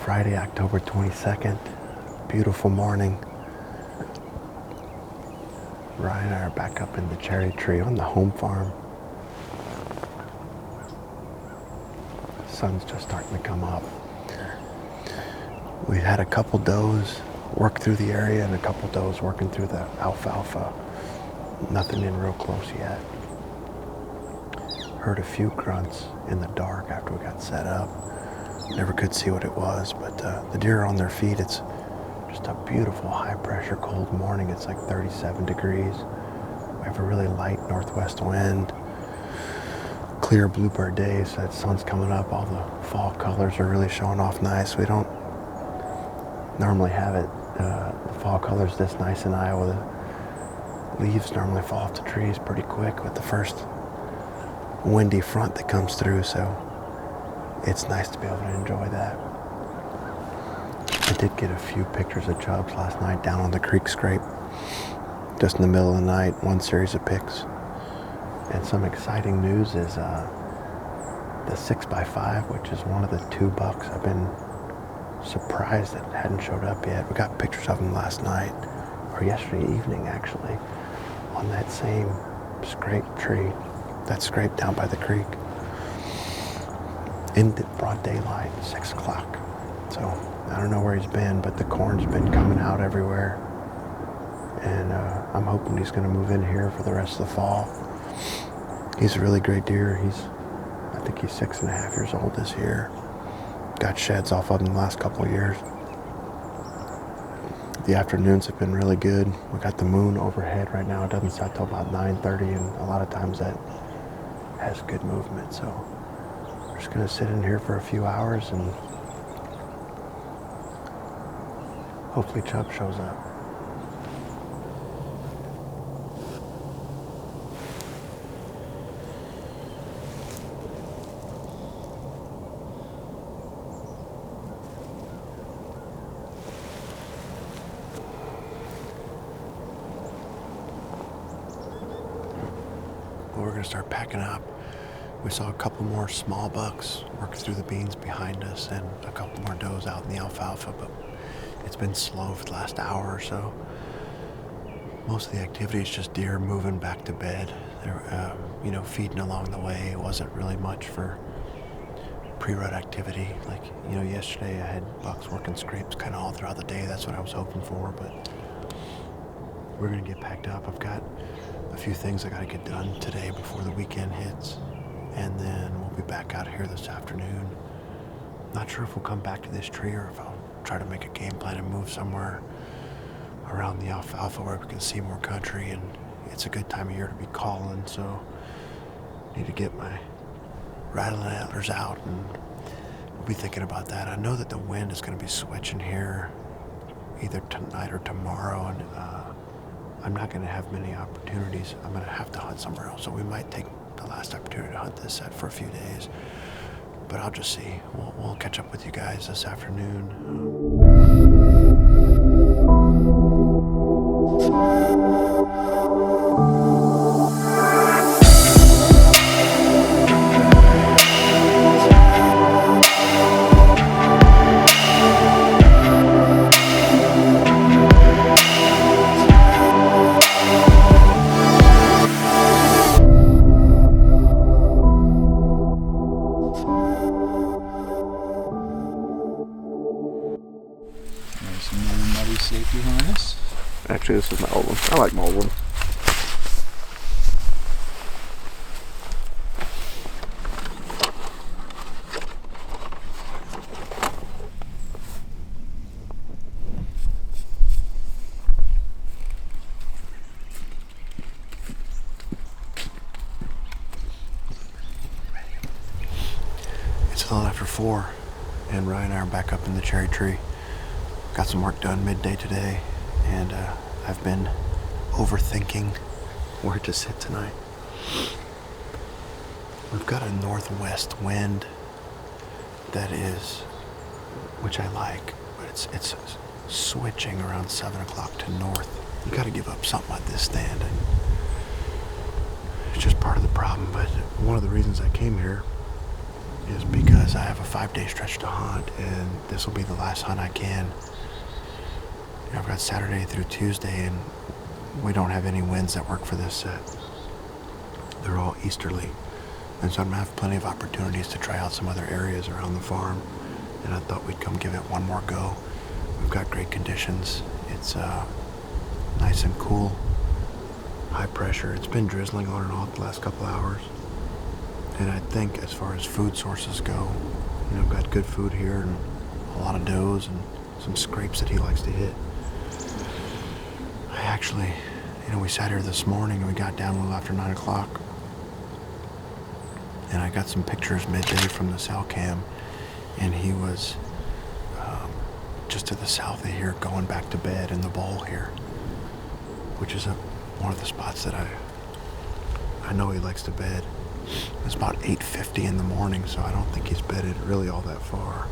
Friday, October 22nd. Beautiful morning. Ryan and I are back up in the cherry tree on the home farm. The sun's just starting to come up. We had a couple does work through the area and a couple does working through the alfalfa. Nothing in real close yet. Heard a few grunts in the dark after we got set up. Never could see what it was, but the deer are on their feet. It's just a beautiful high pressure cold morning. It's like 37 degrees. We have a really light northwest wind. Clear bluebird day, so that sun's coming up. All the fall colors are really showing off nice. We don't normally have it, the fall colors this nice in Iowa. The leaves normally fall off the trees pretty quick with the first windy front that comes through, so it's nice to be able to enjoy that. I did get a few pictures of Chubbs last night down on the creek scrape, just in the middle of the night, one series of pics. And some exciting news is the 6x5, which is one of the two bucks I've been surprised that hadn't showed up yet. We got pictures of him last night, or yesterday evening actually, on that same scrape tree, that scrape down by the creek. In the broad daylight, 6 o'clock. So I don't know where he's been, but the corn's been coming out everywhere. And I'm hoping he's going to move in here for the rest of the fall. He's a really great deer. I think he's 6.5 years old this year. Got sheds off of him the last couple of years. The afternoons have been really good. We got the moon overhead right now. It doesn't set till about 9:30, and a lot of times that has good movement. So we're just going to sit in here for a few hours and hopefully Chubb shows up. We're going to start packing up. We saw a couple more small bucks work through the beans behind us and a couple more does out in the alfalfa, but it's been slow for the last hour or so. Most of the activity is just deer moving back to bed. They're, feeding along the way. It wasn't really much for pre-rut activity. Like, yesterday I had bucks working scrapes kind of all throughout the day. That's what I was hoping for, but we're going to get packed up. I've got a few things I got to get done today before the weekend hits, and then we'll be back out here this afternoon. Not sure if we'll come back to this tree or if I'll try to make a game plan and move somewhere around the alfalfa where we can see more country, and it's a good time of year to be calling, so I need to get my rattling antlers out, and we'll be thinking about that. I know that the wind is going to be switching here either tonight or tomorrow, and I'm not going to have many opportunities. I'm going to have to hunt somewhere else, so we might take the last opportunity to hunt this set for a few days, but I'll just see. We'll catch up with you guys this afternoon. Safety harness. Actually, this is my old one. I like my old one. It's a little after 4, and Ryan and I are back up in the cherry tree. Got some work done midday today, and I've been overthinking where to sit tonight. We've got a northwest wind that is, which I like, but it's switching around 7 o'clock to north. You got to give up something like this stand. It's just part of the problem, but one of the reasons I came here is because I have a 5-day stretch to hunt, and this will be the last hunt I can. I've got Saturday through Tuesday, and we don't have any winds that work for this set. They're all easterly, and so I'm gonna have plenty of opportunities to try out some other areas around the farm, and I thought we'd come give it one more go. We've got great conditions. It's nice and cool, high pressure. It's been drizzling on and off the last couple hours, and I think as far as food sources go, I've got good food here and a lot of does and some scrapes that he likes to hit. I actually, we sat here this morning and we got down a little after 9 o'clock, and I got some pictures midday from the cell cam, and he was just to the south of here going back to bed in the bowl here, which is one of the spots that I know he likes to bed. It's about 8:50 in the morning, so I don't think he's bedded really all that far.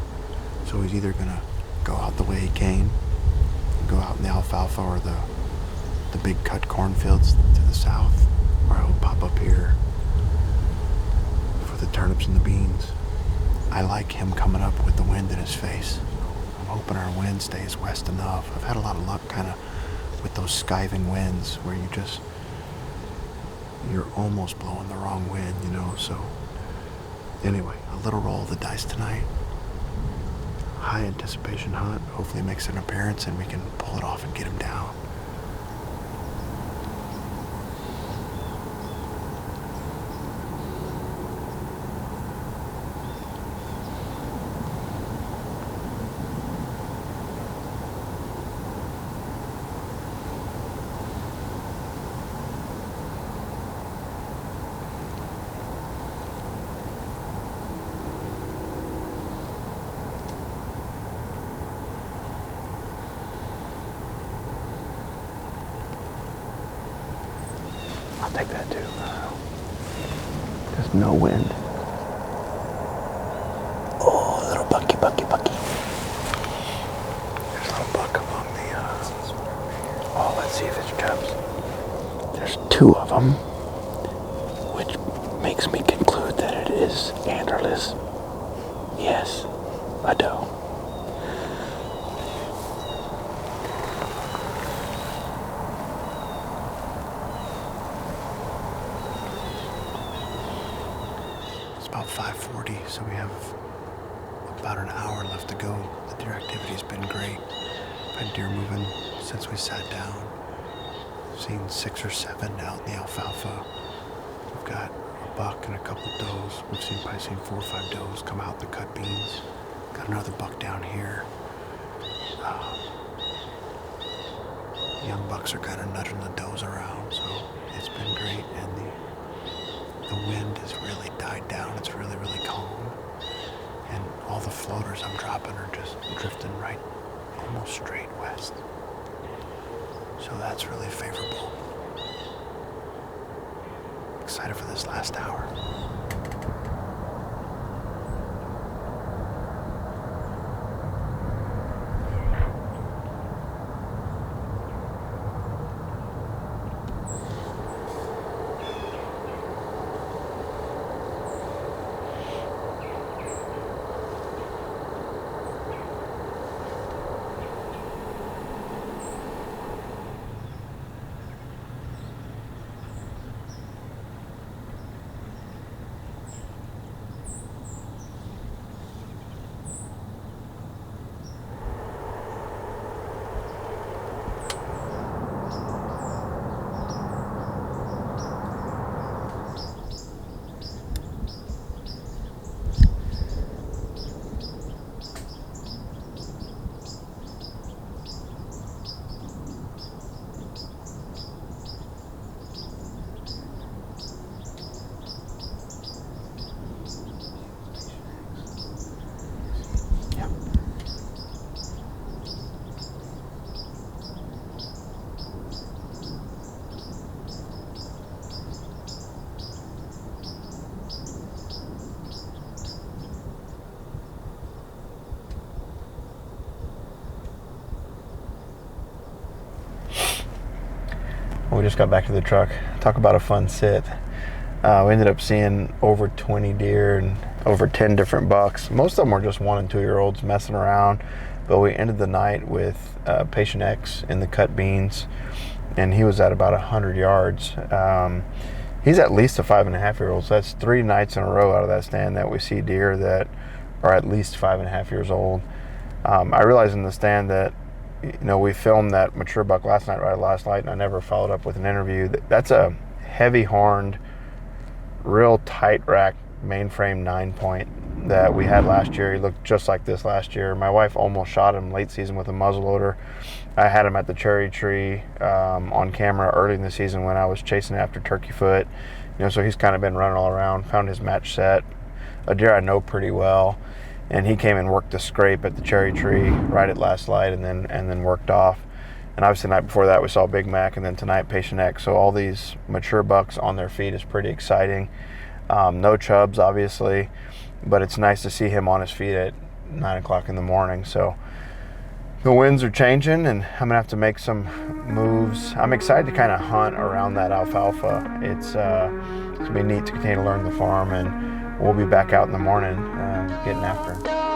So he's either gonna go out the way he came, go out in the alfalfa or the big cut cornfields to the south, or he'll pop up here for the turnips and the beans. I like him coming up with the wind in his face. I'm hoping our wind stays west enough. I've had a lot of luck kind of with those skiving winds where you're almost blowing the wrong wind, so anyway, a little roll of the dice tonight. High anticipation hunt. Hopefully makes an appearance and we can pull it off and get him down. I'll take that too. Just no wind. Oh, little bucky. There's a little buck among the, oh, let's see if it's Chubbs. There's 2 of them, which makes me conclude that it is antlerless. Yes, a doe. About 5:40, so we have about an hour left to go. The deer activity's been great. I've had deer moving since we sat down. I've seen 6 or 7 out in the alfalfa. We've got a buck and a couple does. We've probably seen 4 or 5 does come out the cut beans. Got another buck down here. Young bucks are kind of nudging the does around, so it's been great, and the wind has really died down. It's really, really calm. And all the floaters I'm dropping are just drifting right, almost straight west. So that's really favorable. Excited for this last hour. We just got back to the truck. Talk about a fun sit. We ended up seeing over 20 deer and over 10 different bucks. Most of them were just 1 and 2 year olds messing around, but we ended the night with patient X in the cut beans, and he was at about 100 yards. He's at least a 5.5 year old, so that's 3 nights in a row out of that stand that we see deer that are at least 5.5 years old. I realized in the stand that, we filmed that mature buck last night, right last night, and I never followed up with an interview. That's a heavy horned, real tight rack mainframe 9-point that we had last year. He looked just like this last year. My wife almost shot him late season with a muzzleloader. I had him at the cherry tree on camera early in the season when I was chasing after turkey foot. So he's kind of been running all around. Found his match set, a deer I know pretty well, and he came and worked the scrape at the cherry tree right at last light, and then worked off. And obviously the night before that we saw Big Mac, and then tonight Patient X. So all these mature bucks on their feet is pretty exciting. No Chubbs, obviously, but it's nice to see him on his feet at 9 o'clock in the morning. So the winds are changing, and I'm gonna have to make some moves. I'm excited to kind of hunt around that alfalfa. It's gonna be neat to continue to learn the farm, and we'll be back out in the morning getting after him.